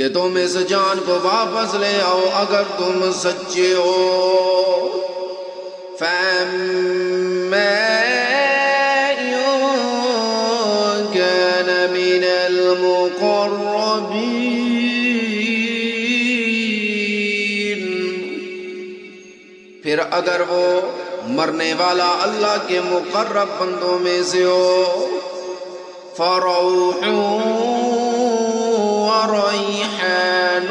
کہ تم اس جان کو واپس لے آؤ اگر تم سچے ہو۔ فَأَمَّا إِن كَانَ مِنَ الْمُقَرَّبِينَ، پھر اگر وہ مرنے والا اللہ کے مقرب بندوں میں سے ہو، فَرَوْحٌ وَرَيْحَانٌ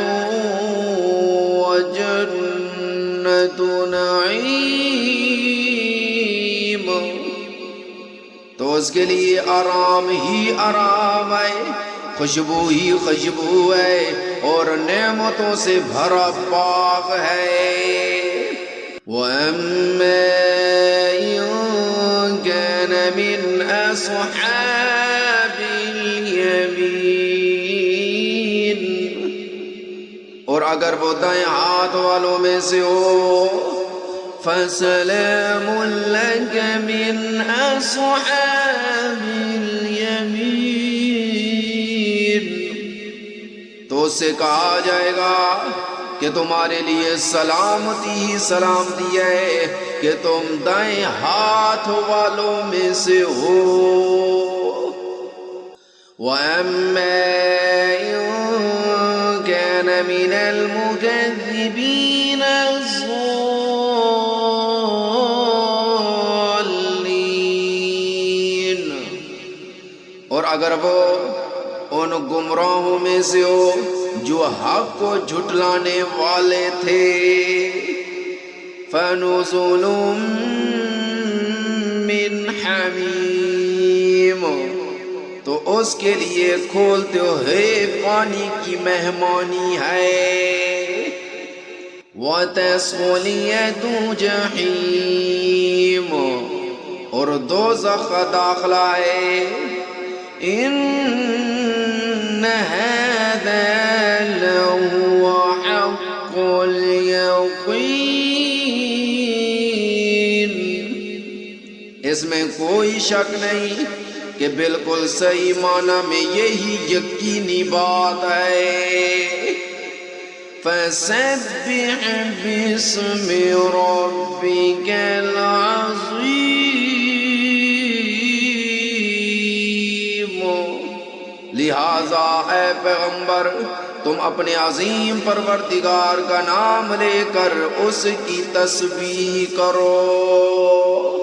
وَجَنَّتُ نَعِيمٍ، تو اس کے لیے آرام ہی آرام ہے، خوشبو ہی خوشبو ہے، اور نعمتوں سے بھرا باغ ہے۔ وَأَمَّا إِن كَانَ مِنْ أَصْحَابِ الْيَمِينِ، اور اگر وہ دائیں ہاتھ والوں میں سے ہو، فَسَلَامٌ لَكَ مِنْ أَصْحَابِ الْيَمِينِ، تو اس سے کہا جائے گا کہ تمہارے لیے سلامتی ہی سلامتی ہے کہ تم دائیں ہاتھ والوں میں سے ہو۔ وَأَمَّا إِن كَانَ مِنَ الْمُكَذِّبِينَ الضَّالِّينَ، اور اگر وہ ان گمراہوں میں سے ہو جو حق کو جھٹلانے والے تھے، فَنُزُلٌ مِّنْ حَمِيمٍ، تو اس کے لیے کھولتے ہوئے پانی کی مہمانی ہے۔ وَتَصْلِيَةُ جَحِيمٍ، اور دوزخ کا داخلہ ہے۔ إِنَّ هَذَا لَهُوَ حَقُّ الْيَقِينِ، اس میں کوئی شک نہیں کہ بالکل صحیح معنی میں یہی یقینی بات ہے۔ فَسَبِّحْ بِاسْمِ رَبِّكَ الْعَظِيمِ، لہذا اے پیغمبر تم اپنے عظیم پروردگار کا نام لے کر اس کی تسبیح کرو۔